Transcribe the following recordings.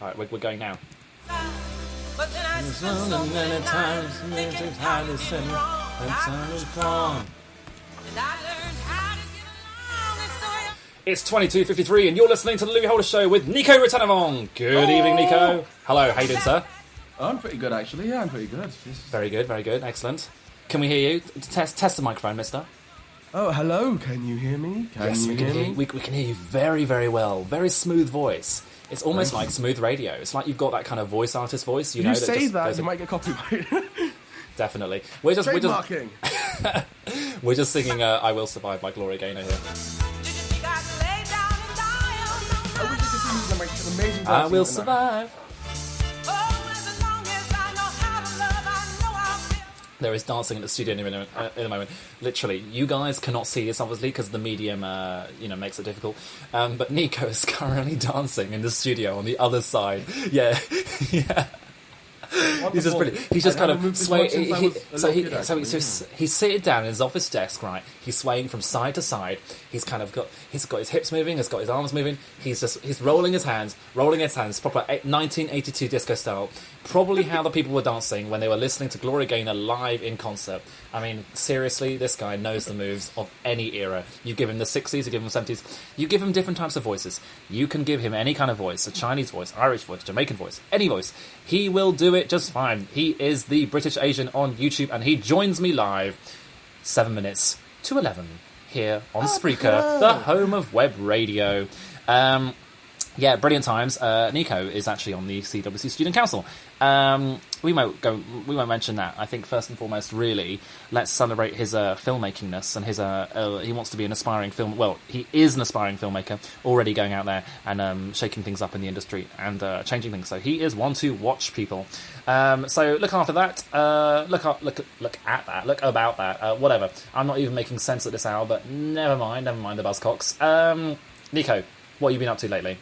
Alright, we're going now. But then I spent so many times thinking how you did it wrong. And I learned how to get along. And so It's 22:53 and you're listening to the Louis Holder Show with Nico Ratanavong. Good evening, Nico. Hello, how you doing, sir? I'm pretty good, actually. Yeah, I'm pretty good. Very good, excellent. Can we hear you? Test the microphone, mister. Oh, hello. Can you hear me? Yes, we can hear you. We can hear you very, very well. Very smooth voice. It's almost like smooth radio. It's like you've got that kind of voice artist voice. You know, say that, you might get copyright. Definitely. We're Trademarking. We're just singing "I Will Survive" by Gloria Gaynor here. I will survive. There is dancing in the studio in the moment. Literally, you guys cannot see this, obviously, because the medium, makes it difficult. But Nico is currently dancing in the studio on the other side. Yeah, yeah. He's just brilliant. He's just kind of swaying. He's seated down in his office desk, right? He's swaying from side to side. He's got his hips moving. He's got his arms moving. He's rolling his hands, proper 1982 disco style. Probably how the people were dancing when they were listening to Gloria Gaynor live in concert. I mean, seriously, this guy knows the moves of any era. You give him the 60s, you give him the 70s, you give him different types of voices. You can give him any kind of voice, a Chinese voice, Irish voice, Jamaican voice, any voice. He will do it just fine. He is the British Asian on YouTube, and he joins me live 7 minutes to 11 here on Spreaker, the home of web radio. Yeah, brilliant times. Nico is actually on the CWC Student Council. We won't mention that. I think first and foremost, really, let's celebrate his filmmakingness and his. He wants to be an aspiring film. Well, he is an aspiring filmmaker, already going out there and shaking things up in the industry and changing things. So he is one to watch, people. So look after that. Look at that. Look about that. Whatever. I'm not even making sense at this hour, but never mind the buzzcocks. Nico, what have you been up to lately?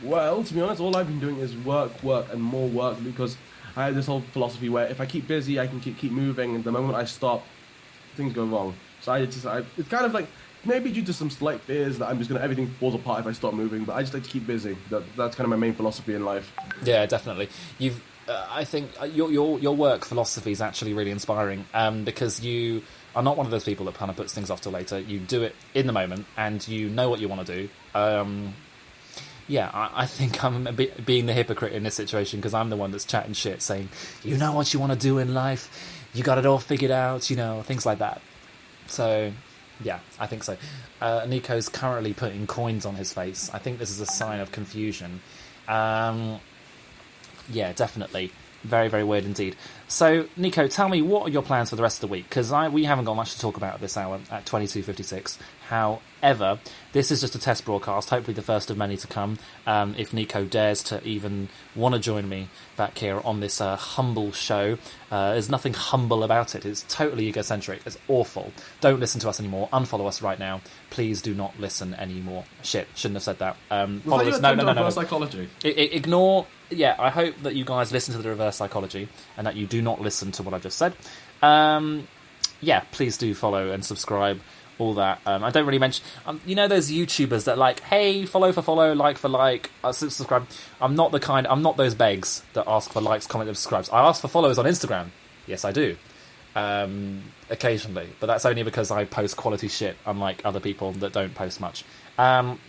Well, to be honest, all I've been doing is work, and more work, because I have this whole philosophy where if I keep busy, I can keep moving, and the moment I stop, things go wrong. So it's kind of like, maybe due to some slight fears that everything falls apart if I stop moving, but I just like to keep busy. That's kind of my main philosophy in life. Yeah, definitely. I think your work philosophy is actually really inspiring, because you are not one of those people that kind of puts things off till later. You do it in the moment, and you know what you want to do. Yeah, I think I'm a bit being the hypocrite in this situation, because I'm the one that's chatting shit, saying, you know what you want to do in life, you got it all figured out, things like that. So, yeah, I think so. Nico's currently putting coins on his face. I think this is a sign of confusion. Yeah, definitely. Very, very weird indeed. So, Nico, tell me, what are your plans for the rest of the week? Because we haven't got much to talk about at this hour at 22:56. However, this is just a test broadcast, hopefully the first of many to come, if Nico dares to even want to join me back here on this humble show. There's nothing humble about it. It's totally egocentric. It's awful. Don't listen to us anymore. Unfollow us right now. Please do not listen anymore. Shit, shouldn't have said that. Follow us. No. Reverse psychology. Ignore. Yeah, I hope that you guys listen to the reverse psychology and that you do not listen to what I've just said. Yeah, please do follow and subscribe. All that. I don't really mention. Those YouTubers that like, hey, follow for follow, like for like, subscribe. I'm not those begs that ask for likes, comments, and subscribes. I ask for follows on Instagram. Yes, I do. Occasionally, but that's only because I post quality shit, unlike other people that don't post much.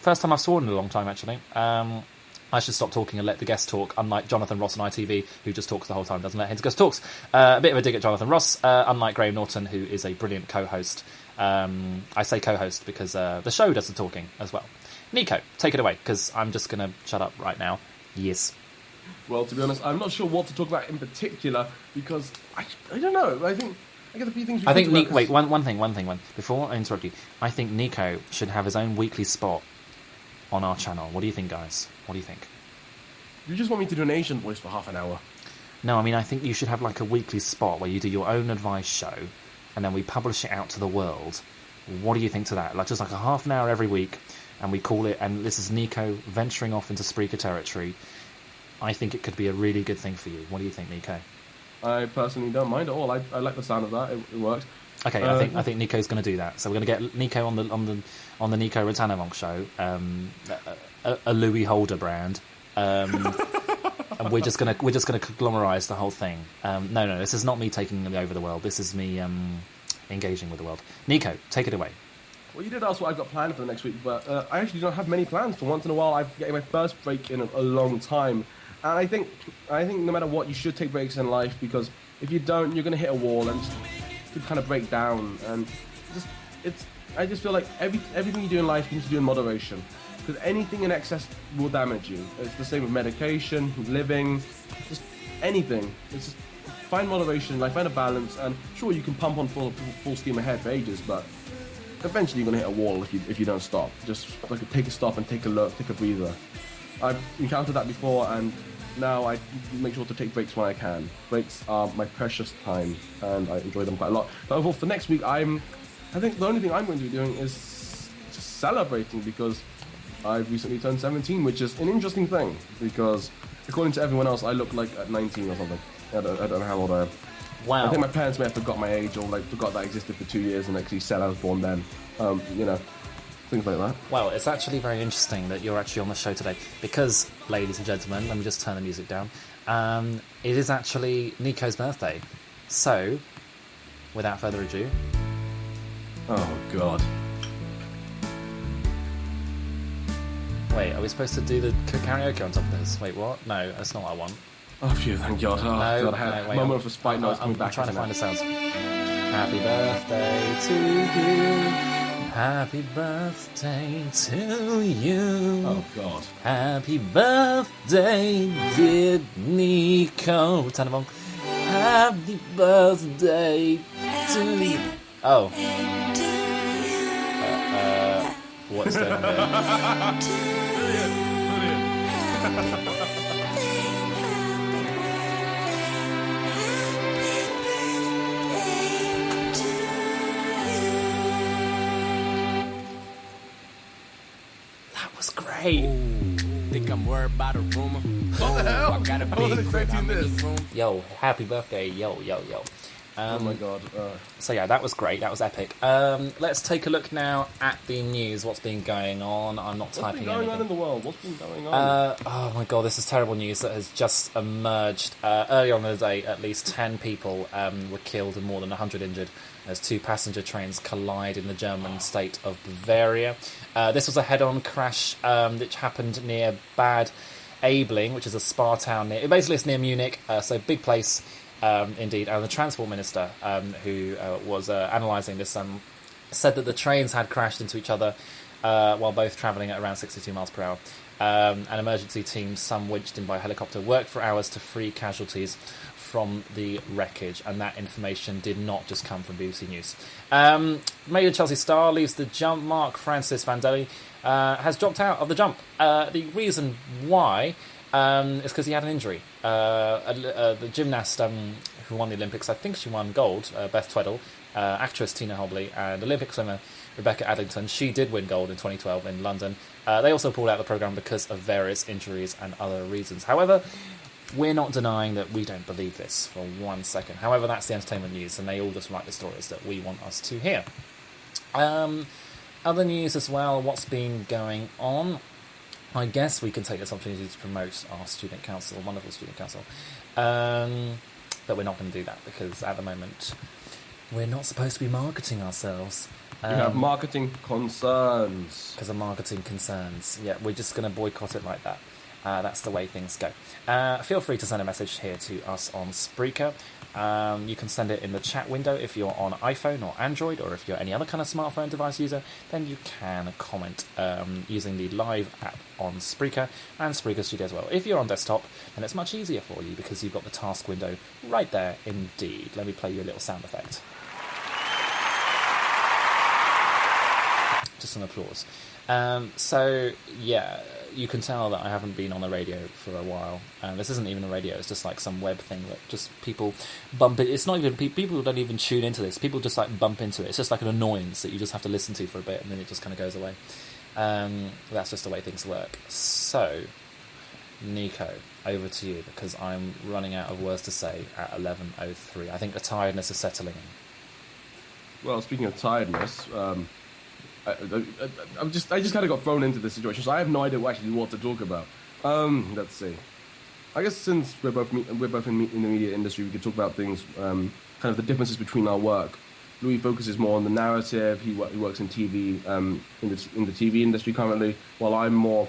First time I've sworn in a long time, actually. I should stop talking and let the guests talk, unlike Jonathan Ross on ITV, who just talks the whole time, doesn't let his guest talks. A bit of a dig at Jonathan Ross, unlike Graham Norton, who is a brilliant co-host. I say co-host because the show does the talking as well. Nico, take it away, because I'm just going to shut up right now. Yes. Well, to be honest, I'm not sure what to talk about in particular, because I don't know. I think I get a few things. Wait, one thing. Before I interrupt you, I think Nico should have his own weekly spot on our channel. What do you think, guys? What do you think? You just want me to do an Asian voice for half an hour? No, I think you should have like a weekly spot where you do your own advice show, and then we publish it out to the world. What do you think to that? Just like a half an hour every week, and we call it, and this is Nico venturing off into Spreaker territory. I think it could be a really good thing for you. What do you think, Nico? I personally don't mind at all. I like the sound of that. It works. Okay, I think Nico's going to do that. So we're going to get Nico on the Nico Ratanavong show, a Louis Holder brand. and we're just gonna conglomerize the whole thing. No, this is not me taking over the world. This is me engaging with the world. Nico, take it away. Well, you did ask what I've got planned for the next week, but I actually don't have many plans. For once in a while, I'm getting my first break in a long time, and I think no matter what, you should take breaks in life, because if you don't, you're gonna hit a wall and just kind of break down. And I just feel like everything you do in life you need to do in moderation, because anything in excess will damage you. It's the same with medication, living, just anything. It's just find moderation, like find a balance, and sure, you can pump on full steam ahead for ages, but eventually you're gonna hit a wall if you don't stop. Just like take a stop and take a look, take a breather. I've encountered that before, and now I make sure to take breaks when I can. Breaks are my precious time, and I enjoy them quite a lot. But overall, for next week, I think the only thing I'm going to be doing is just celebrating, because I've recently turned 17, which is an interesting thing, because according to everyone else, I look like at 19 or something. I don't know how old I am. Wow. I think my parents may have forgot my age, or like forgot that I existed for 2 years and actually said I was born then. Things like that. Well, it's actually very interesting that you're actually on the show today, because, ladies and gentlemen, let me just turn the music down. It is actually Nico's birthday. So, without further ado... Oh, God. Wait, are we supposed to do the karaoke on top of this? Wait, what? No, that's not what I want. Oh, phew, thank God. Oh, No, God, I had wait, a moment for spite notes coming I'm back. trying to find the sounds. Happy birthday to you. Happy birthday to you. Oh, God. Happy birthday, dear Nico Ratanavong. Happy birthday to you. Oh. What's going on there? That was great. Think I'm worried about a rumor. What the hell? I got a I wasn't big crib, expecting I'm in this. the room. Yo, happy birthday. Yo. Oh, my God. So yeah, that was great. That was epic. Let's take a look now at the news. What's been going on? I'm not What's typing been going anything. on in the world? What's been going on? Oh my God, this is terrible news that has just emerged. Earlier on in the day, at least 10 people were killed and more than 100 injured as 2 passenger trains collide in the German state of Bavaria. This was a head-on crash which happened near Bad Aibling, which is a spa town near... Basically, it's near Munich, so big place indeed. And the transport minister, who was analysing this, said that the trains had crashed into each other while both travelling at around 62 miles per hour. And emergency teams, some winched in by helicopter, worked for hours to free casualties from the wreckage, and that information did not just come from BBC News. Major Chelsea star leaves the jump. Mark Francis Vandelli has dropped out of the jump. The reason why is because he had an injury. The gymnast who won the Olympics, I think she won gold, Beth Tweddle, actress Tina Hobley, and Olympic swimmer Rebecca Addington. She did win gold in 2012 in London. They also pulled out the programme because of various injuries and other reasons. However, we're not denying that we don't believe this for 1 second. However, that's the entertainment news, and they all just write the stories that we want us to hear. Other news as well, what's been going on? I guess we can take this opportunity to promote our student council, wonderful student council. But we're not going to do that, because at the moment we're not supposed to be marketing ourselves. You have marketing concerns. Because of marketing concerns. Yeah, we're just going to boycott it like that. That's the way things go. Feel free to send a message here to us on Spreaker. You can send it in the chat window if you're on iPhone or Android, or if you're any other kind of smartphone device user, then you can comment using the live app on Spreaker and Spreaker Studio as well. If you're on desktop, then it's much easier for you, because you've got the task window right there indeed. Let me play you a little sound effect. Just some applause. So, yeah, you can tell that I haven't been on the radio for a while. This isn't even a radio, it's just like some web thing that just people bump it. It's not even, people don't even tune into this. People just like bump into it. It's just like an annoyance that you just have to listen to for a bit, and then it just kind of goes away. That's just the way things work. So, Nico, over to you, because I'm running out of words to say at 11:03. I think the tiredness is settling in. Well, speaking of tiredness, I just kind of got thrown into this situation, so I have no idea actually what to talk about. Let's see. I guess since we're both in the media industry, we could talk about things, kind of the differences between our work. Louis focuses more on the narrative. He works in TV, in the TV industry currently, while I'm more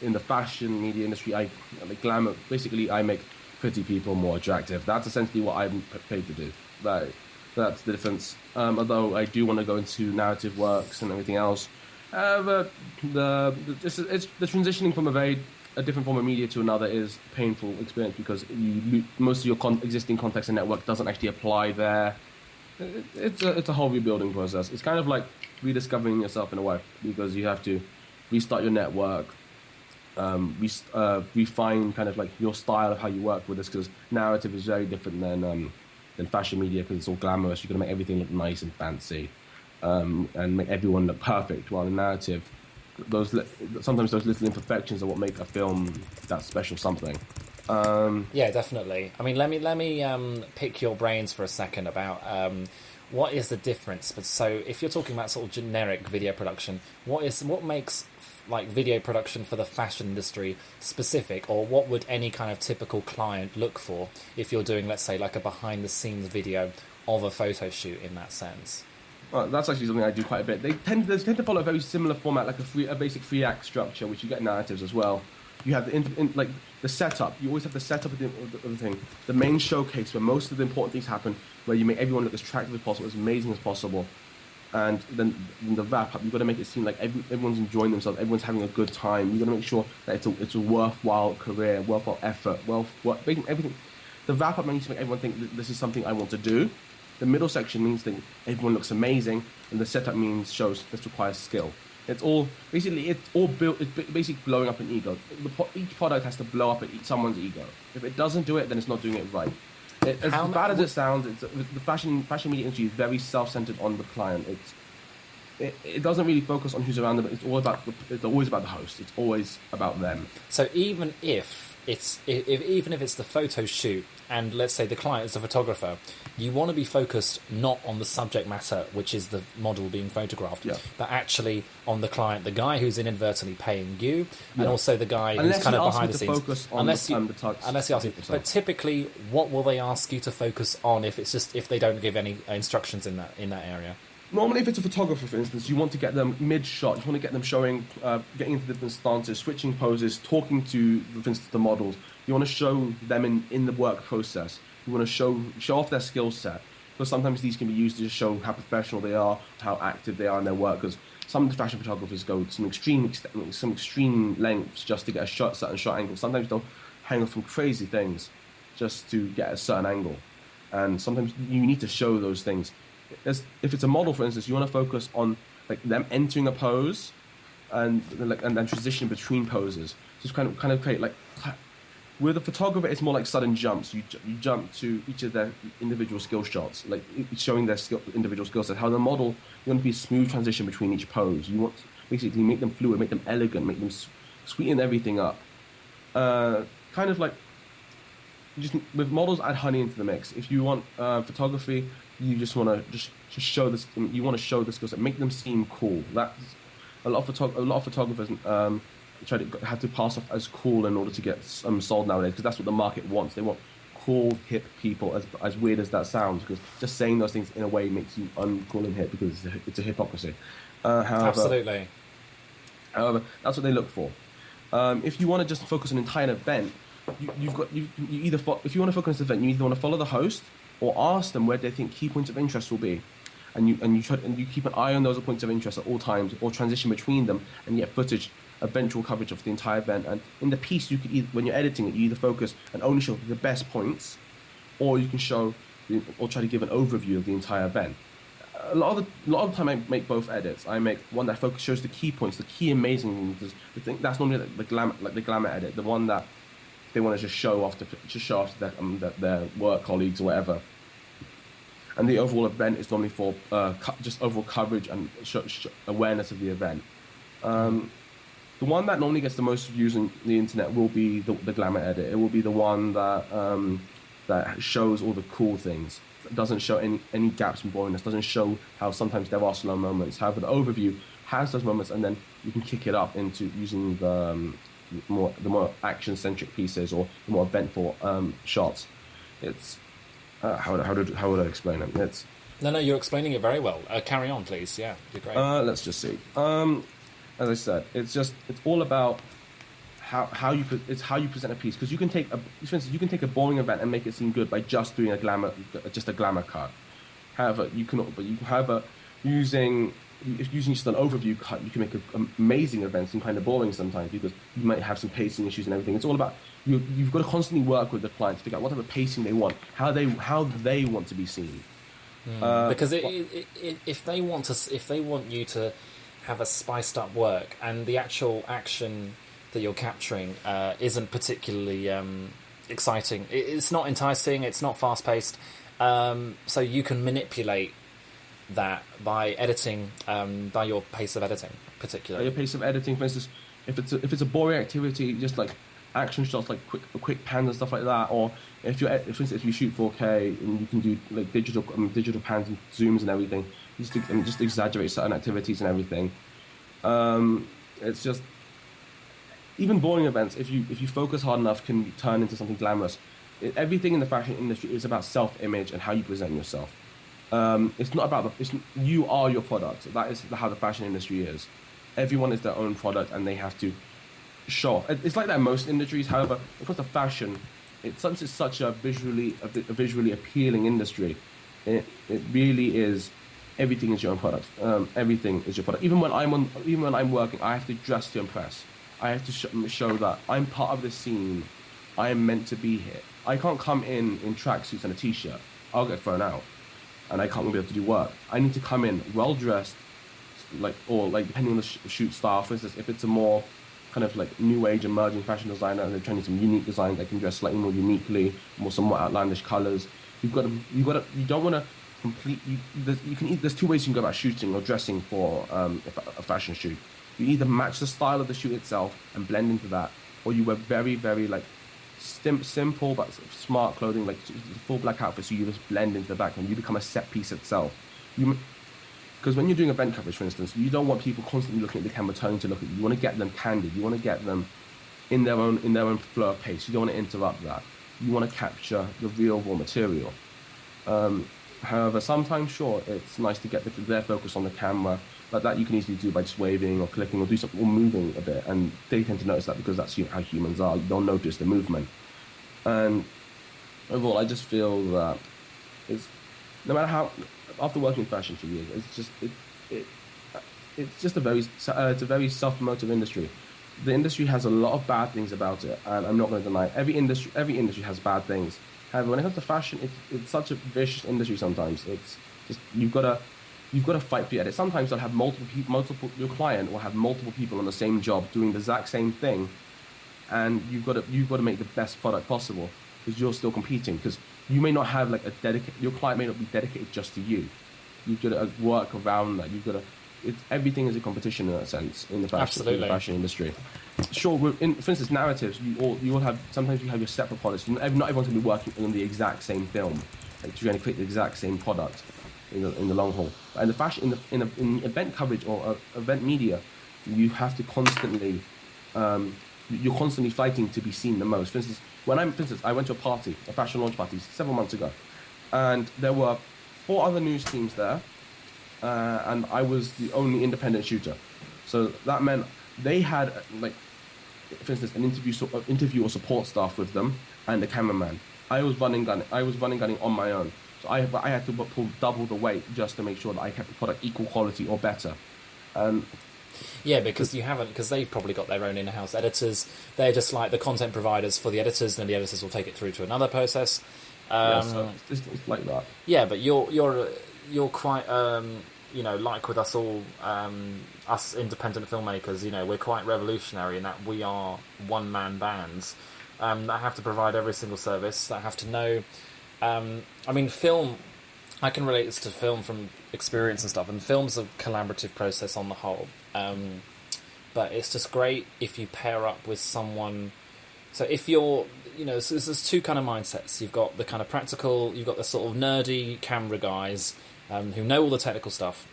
in the fashion media industry. I like glamour. Basically, I make pretty people more attractive. That's essentially what I'm paid to do. That's the difference. Although I do want to go into narrative works and everything else, but it's the transitioning from a different form of media to another is a painful experience because most of your existing context and network doesn't actually apply there. It's a whole rebuilding process. It's kind of like rediscovering yourself in a way because you have to restart your network, refine kind of like your style of how you work with this because narrative is very different than fashion media because it's all glamorous. You're going to make everything look nice and fancy, and make everyone look perfect. While in narrative, sometimes those little imperfections are what make a film that special something. Yeah, definitely. I mean, let me pick your brains for a second about what is the difference. But so, if you're talking about sort of generic video production, what makes like video production for the fashion industry specific, or what would any kind of typical client look for if you're doing, let's say, like a behind-the-scenes video of a photo shoot in that sense? Well, that's actually something I do quite a bit. They tend to follow a very similar format, like a basic 3-act structure, which you get in narratives as well. You have like the setup. You always have the setup of the thing. The main showcase where most of the important things happen, where you make everyone look as attractive as possible, as amazing as possible. And then the wrap up, you've got to make it seem like everyone's enjoying themselves, everyone's having a good time. You've got to make sure that it's a worthwhile career, worthwhile effort, making everything. The wrap up needs to make everyone think that this is something I want to do. The middle section means that everyone looks amazing, and the setup shows this requires skill. It's basically blowing up an ego. Each product has to blow up someone's ego. If it doesn't do it, then it's not doing it right. As bad as it sounds, the fashion media industry is very self-centered on the client. It doesn't really focus on who's around them. It's always about the host. It's always about them. So even if it's the photo shoot, and let's say the client is a photographer, you want to be focused not on the subject matter, which is the model being photographed, but actually on the client, the guy who's inadvertently paying you, and also the guy who's kind of behind the scenes. Unless you ask me. But typically, what will they ask you to focus on if they don't give any instructions in that area? Normally, if it's a photographer, for instance, you want to get them mid-shot. You want to get them showing, getting into different stances, switching poses, talking to, for instance, the models. You want to show them in the work process. You want to show off their skill set. Because sometimes these can be used to just show how professional they are, how active they are in their work. Because some fashion photographers go to some extreme lengths just to get a certain shot angle. Sometimes they'll hang off from crazy things just to get a certain angle. And sometimes you need to show those things. If it's a model, for instance, you want to focus on like them entering a pose and then transition between poses. Just kind of create like. With a photographer, it's more like sudden jumps. You jump to each of their individual skill shots, like showing their individual skill set. How the model, you want to be a smooth transition between each pose. You want to basically make them fluid, make them elegant, make them sweeten everything up. Kind of like just with models, add honey into the mix. If you want photography, you just want to just show this. You want to show the skill set, make them seem cool. That's a lot of photographers. Had to pass off as cool in order to get sold nowadays, because that's what the market wants. They want cool, hip people, as weird as that sounds, because just saying those things in a way makes you uncool and hip, because it's a hypocrisy. Absolutely. However, that's what they look for. If you want to just focus on an entire event, if you want to focus on this event, you either want to follow the host or ask them where they think key points of interest will be. And you keep an eye on those points of interest at all times, or transition between them, and get footage, eventual coverage of the entire event. And in the piece, you could when you're editing it, you either focus and only show the best points, or you can try to give an overview of the entire event. A lot of the time, I make both edits. I make one that shows the key points, the key amazing things. That's normally the glamour edit, the one that they want to just show off their work colleagues or whatever. And the overall event is normally for just overall coverage and awareness of the event. The one that normally gets the most views on the internet will be the glamour edit. It will be the one that shows all the cool things. It doesn't show any gaps and boringness. Doesn't show how sometimes there are slow moments. However, the overview has those moments, and then you can kick it up into using the the more action centric pieces or the more eventful shots. It's how would I explain it? It's No, you're explaining it very well. Carry on, please. Yeah, you're great. let's just see. As I said, it's all about how you present a piece, because for instance, you can take a boring event and make it seem good by just doing a glamour cut. However, using just an overview cut, you can make amazing events and kind of boring sometimes, because you might have some pacing issues and everything. It's all about you've got to constantly work with the client to figure out what type of pacing they want, how they want to be seen. Because if they want you to have a spiced up work and the actual action that you're capturing isn't particularly exciting, it's not enticing, it's not fast paced, so you can manipulate that by editing, by your pace of editing, particularly. Your pace of editing, for instance, if it's a boring activity, just like action shots, like quick pans and stuff like that, or for instance, if you shoot 4K and you can do like digital pans and zooms and everything, just exaggerate certain activities and everything. It's just, even boring events, if you focus hard enough, can turn into something glamorous. Everything in the fashion industry is about self-image and how you present yourself. It's not about you are your product. That is how the fashion industry is. Everyone is their own product, and they have to show. It's like that in most industries. However, when it comes to fashion, since it's such a visually appealing industry, it really is. Everything is your own product. Everything is your product. Even when I'm working, I have to dress to impress. I have to show that I'm part of this scene. I am meant to be here. I can't come in tracksuits and a t-shirt. I'll get thrown out, and I can't be able to do work. I need to come in well dressed, depending on the shoot style. For instance, if it's a more kind of like new age emerging fashion designer and they're trying some unique designs, they can dress slightly more uniquely, some more outlandish colors. You don't want to complete. There's two ways you can go about shooting or dressing for a fashion shoot. You either match the style of the shoot itself and blend into that, or you wear very, very like simple but smart clothing, like full black outfits, so you just blend into the background. You become a set piece itself. Because when you're doing event coverage, for instance, you don't want people constantly looking at the camera, turning to look at you. You want to get them candid. You want to get them in their own flow of pace. You don't want to interrupt that. You want to capture the real raw material. However, sometimes, sure, it's nice to get their focus on the camera, but that you can easily do by just waving or clicking or do something or moving a bit. And they tend to notice that because that's how humans are. They'll notice the movement. And overall, I just feel that no matter how, after working in fashion for years, it's just a very self-promotive industry. The industry has a lot of bad things about it, and I'm not going to deny it. Every industry has bad things. However, when it comes to fashion, it's such a vicious industry. Sometimes it's just you've got to fight for your edit. Sometimes they'll have multiple. Your client will have multiple people on the same job doing the exact same thing, and you've got to make the best product possible, because you're still competing. Because you may not have like your client may not be dedicated just to you. You've got to work around that. You've got to. Everything is a competition in that sense in the fashion industry. Sure, for instance, narratives. You all have. Sometimes you have your separate products. Not everyone's going to be working on the exact same film. Like you're going to create the exact same product in the long haul. And the fashion in event coverage or event media, you have to constantly. You're constantly fighting to be seen the most. For instance, I went to a fashion launch party several months ago, and there were 4 other news teams there. And I was the only independent shooter, so that meant they had for instance, an interview or support staff with them and a cameraman. I was running gunning on my own, so I had to pull double the weight just to make sure that I kept the product equal quality or better. Yeah, because they've probably got their own in-house editors. They're just like the content providers for the editors, and the editors will take it through to another process. So it's like that. Yeah, but you're quite. Like with us all, us independent filmmakers, we're quite revolutionary in that we are one-man bands that have to provide every single service, that have to know... film, I can relate this to film from experience and stuff, and film's a collaborative process on the whole. But it's just great if you pair up with someone... So if you're... so there's 2 kind of mindsets. You've got the kind of practical, you've got the sort of nerdy camera guys... who know all the technical stuff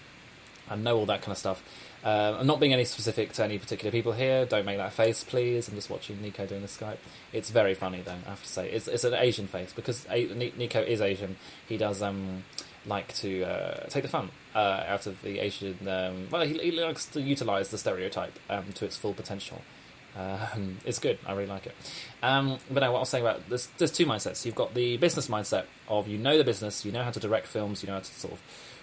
and know all that kind of stuff, I'm not being any specific to any particular people here. Don't make that face, please. I'm just watching Nico doing the Skype. It's very funny, though, I have to say. It's an Asian face, because Nico is Asian. He does like to take the fun out of the Asian... he likes to utilise the stereotype to its full potential. It's good. I really like it. But now what I was saying about... There's two mindsets. You've got the business mindset of you know the business, you know how to direct films, you know how to sort of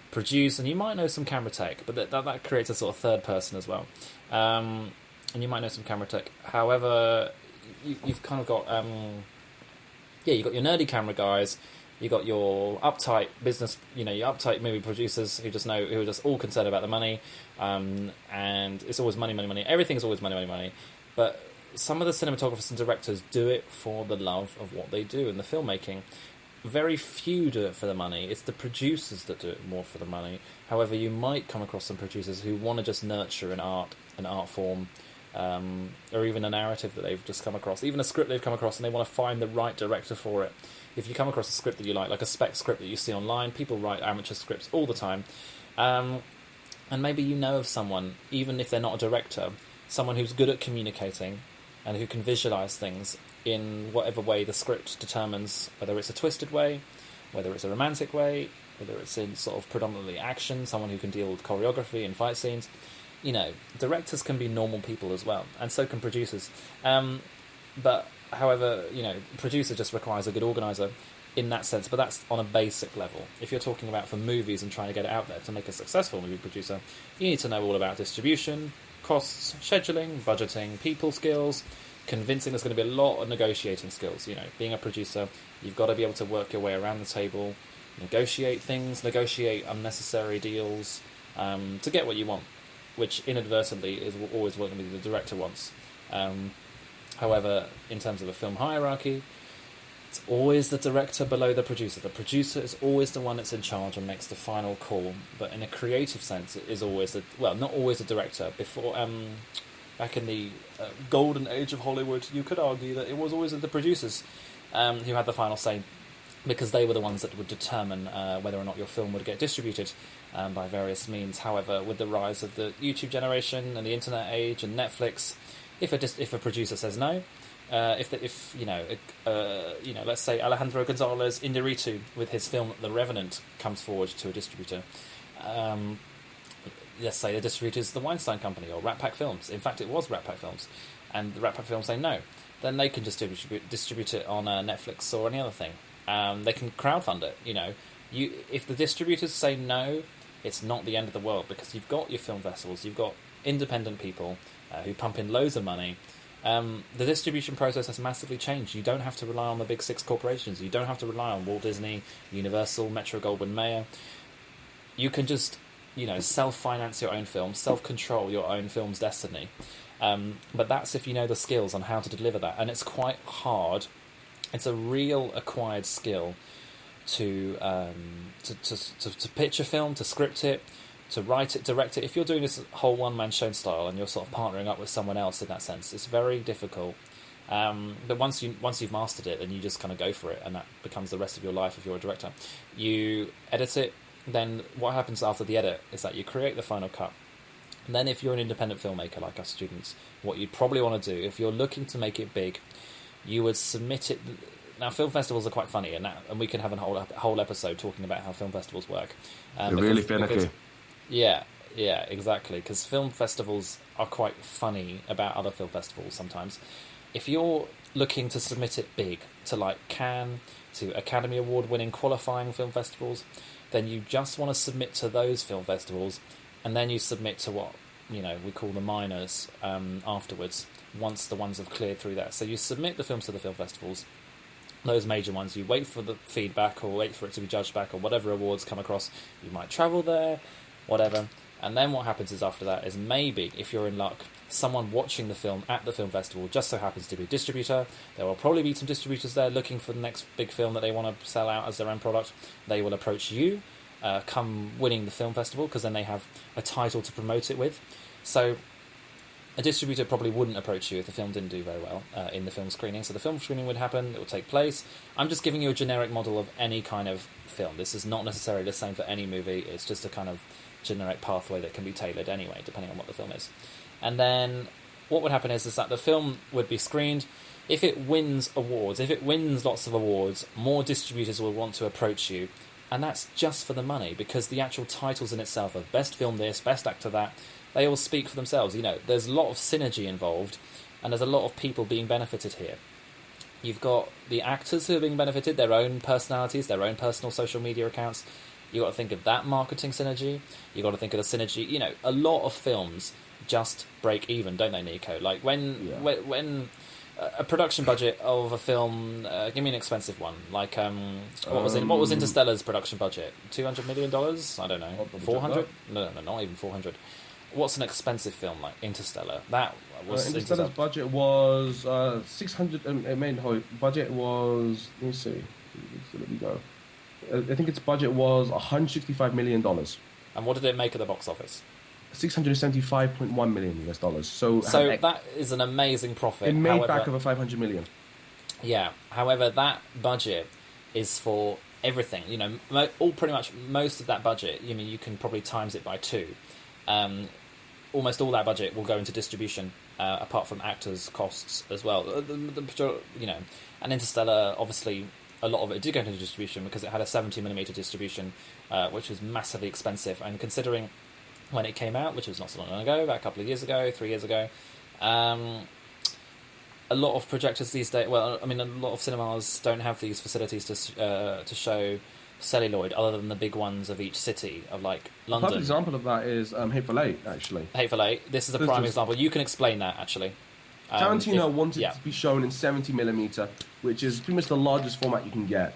produce, and you might know some camera tech, but that creates a sort of third person as well. And you might know some camera tech. However, you've kind of got you got your nerdy camera guys, you got your uptight business, your uptight movie producers who are just all concerned about the money, and it's always money, money, money. Everything's always money, money, money. But some of the cinematographers and directors do it for the love of what they do in the filmmaking. Very few do it for the money. It's the producers that do it more for the money. However, you might come across some producers who want to just nurture an art form, or even a narrative that they've just come across, even a script they've come across, and they want to find the right director for it. If you come across a script that you like a spec script that you see online, people write amateur scripts all the time, and maybe you know of someone, even if they're not a director, someone who's good at communicating and who can visualise things in whatever way the script determines, whether it's a twisted way, whether it's a romantic way, whether it's in sort of predominantly action, someone who can deal with choreography and fight scenes. Directors can be normal people as well, and so can producers. But however, producer just requires a good organiser in that sense, but that's on a basic level. If you're talking about for movies and trying to get it out there to make a successful movie producer, you need to know all about distribution, costs, scheduling, budgeting, people skills, convincing. There's going to be a lot of negotiating skills. Being a producer, you've got to be able to work your way around the table, negotiate things, negotiate unnecessary deals, to get what you want, which inadvertently is always what the director wants. However, in terms of a film hierarchy, it's always the director below the producer. The producer is always the one that's in charge and makes the final call. But in a creative sense, it is always not always the director. Before, back in the golden age of Hollywood, you could argue that it was always the producers who had the final say, because they were the ones that would determine whether or not your film would get distributed by various means. However, with the rise of the YouTube generation and the internet age and Netflix, if a producer says no, let's say Alejandro Gonzalez Inarritu with his film The Revenant comes forward to a distributor. Let's say the distributor is the Weinstein Company or Rat Pack Films. In fact, it was Rat Pack Films, and the Rat Pack Films say no. Then they can just distribute it on Netflix or any other thing. They can crowdfund it. If the distributors say no, it's not the end of the world, because you've got your film festivals, you've got independent people who pump in loads of money. The distribution process has massively changed. You don't have to rely on the big six corporations. You don't have to rely on Walt Disney, Universal, Metro-Goldwyn-Mayer. You can just, self-finance your own film, self-control your own film's destiny. But that's if you know the skills on how to deliver that. And it's quite hard. It's a real acquired skill to pitch a film, to script it, to write it, direct it. If you're doing this whole one-man show style and you're sort of partnering up with someone else in that sense, it's very difficult. But once you've mastered it, then you just kind of go for it, and that becomes the rest of your life if you're a director. You edit it, then what happens after the edit is that you create the final cut. And then if you're an independent filmmaker like us students, what you'd probably want to do, if you're looking to make it big, you would submit it. Now, film festivals are quite funny, and we can have a whole episode talking about how film festivals work. They're really finicky. Yeah, exactly. Because film festivals are quite funny about other film festivals sometimes. If you're looking to submit it big to like Cannes, to Academy Award winning qualifying film festivals, then you just want to submit to those film festivals, and then you submit to what we call the minors afterwards, once the ones have cleared through that. So you submit the films to the film festivals, those major ones, you wait for the feedback or wait for it to be judged back or whatever awards come across. You might travel there, whatever. And then what happens is after that is maybe, if you're in luck, someone watching the film at the film festival just so happens to be a distributor. There will probably be some distributors there looking for the next big film that they want to sell out as their own product. They will approach you, come winning the film festival, because then they have a title to promote it with. So a distributor probably wouldn't approach you if the film didn't do very well in the film screening. So the film screening would happen, it would take place. I'm just giving you a generic model of any kind of film. This is not necessarily the same for any movie. It's just a kind of generic pathway that can be tailored anyway, depending on what the film is. And then what would happen is that the film would be screened. If it wins awards, if it wins lots of awards, more distributors will want to approach you. And that's just for the money, because the actual titles in itself of best film this, best actor that, they all speak for themselves. You know, there's a lot of synergy involved, and there's a lot of people being benefited here. You've got the actors who are being benefited, their own personalities, their own personal social media accounts. You've got to think of that marketing synergy. You've got to think of the synergy. You know, a lot of films just break even, don't they, Nico? Like, when a production budget of a film, give me an expensive one. Like, what was Interstellar's production budget? $200 million? I don't know. 400? No, not even 400. What's an expensive film like Interstellar? That was Interstellar's budget was 600. Budget was. Let me see. Let me go. I think its budget was $165 million. And what did it make at the box office? $675.1 million US. So that is an amazing profit. It made back over $500 million. Yeah. However, that budget is for everything. You know, pretty much most of that budget. You mean you can probably times it by 2. Almost all that budget will go into distribution, apart from actors' costs as well. You know, and Interstellar, obviously, a lot of it did go into distribution because it had a 70mm distribution, which was massively expensive. And considering when it came out, which was not so long ago, about a couple of years ago, 3 years ago, a lot of projectors these days, well, I mean, a lot of cinemas don't have these facilities to show celluloid, other than the big ones of each city, of like London. A perfect example of that is Hateful Eight, actually. Hateful Eight. This is a prime example. You can explain that, actually. Tarantino wanted it to be shown in 70mm, which is pretty much the largest format you can get.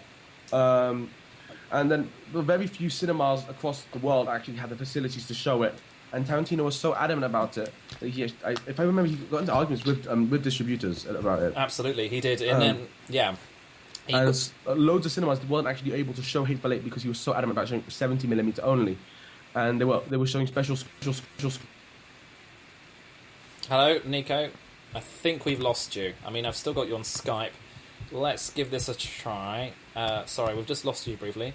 And then very few cinemas across the world actually had the facilities to show it. And Tarantino was so adamant about it that if I remember, he got into arguments with distributors about it. Absolutely, he did. And then, yeah. And loads of cinemas weren't actually able to show Hateful Eight because he was so adamant about showing 70mm only, and they were showing special. Hello, Nico. I think we've lost you. I mean, I've still got you on Skype. Let's give this a try. Sorry, we've just lost you briefly.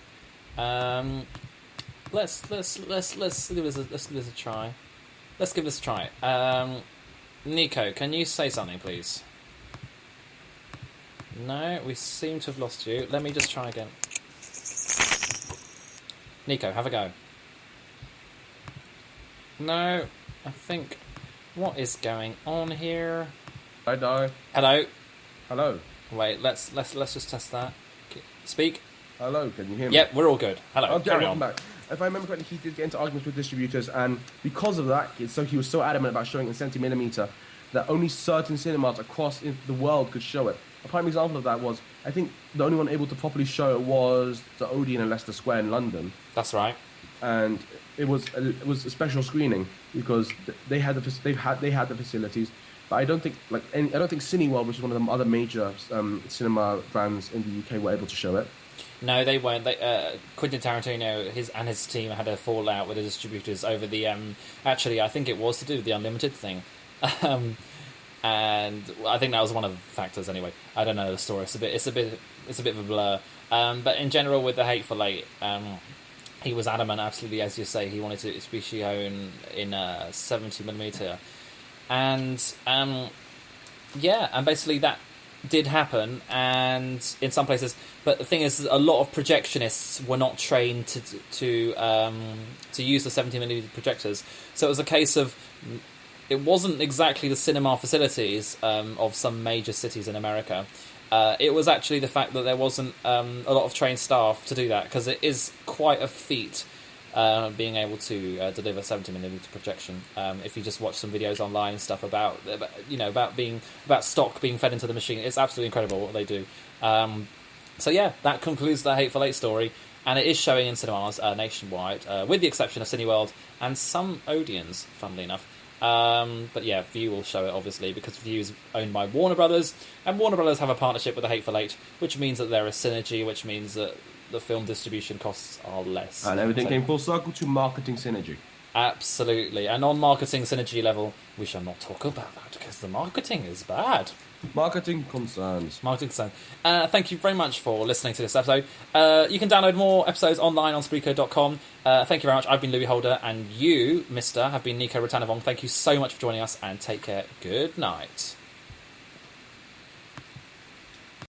Let's give this a try. Let's give this a try. Nico, can you say something, please? No, we seem to have lost you. Let me just try again. Nico, have a go. No, I think... What is going on here? Hello. Hello. Wait, let's just test that. Speak. Hello, can you hear me? Yep, we're all good. Hello. Okay, carry welcome on. back. If I remember correctly, he did get into arguments with distributors, and because of that, he was so adamant about showing it in 70mm that only certain cinemas across the world could show it. A prime example of that was, I think the only one able to properly show it was the Odeon in Leicester Square in London. That's right. And it was a special screening because they had the facilities, but I don't think Cineworld, which is one of the other major cinema brands in the UK, were able to show it. No, they weren't. Quentin Tarantino, his team had a fallout with the distributors over the. Actually, I think it was to do with the unlimited thing. And I think that was one of the factors. Anyway, I don't know the story. It's a bit of a blur. But in general, with the Hateful Eight, he was adamant, absolutely, as you say, he wanted it to be shown in 70mm, and and basically that did happen, and in some places. But the thing is, a lot of projectionists were not trained to use the 70mm projectors, so it was a case of. It wasn't exactly the cinema facilities of some major cities in America. It was actually the fact that there wasn't a lot of trained staff to do that, because it is quite a feat being able to deliver 70mm projection. If you just watch some videos online and stuff about stock being fed into the machine, it's absolutely incredible what they do. So yeah, that concludes the Hateful Eight story, and it is showing in cinemas nationwide, with the exception of Cineworld and some Odeons, funnily enough. But yeah, View will show it, obviously, because View is owned by Warner Brothers, and Warner Brothers have a partnership with the Hateful Eight, which means that there is synergy, which means that the film distribution costs are less. And everything came full circle to marketing synergy. Absolutely. And on marketing synergy level, we shall not talk about that because the marketing is bad. Marketing concerns. Marketing concern. Thank you very much for listening to this episode. You can download more episodes online on Spreaker.com. Thank you very much. I've been Louis Holder, and you, Mister, have been Nico Ratanavong. Thank you so much for joining us, and take care. Good night.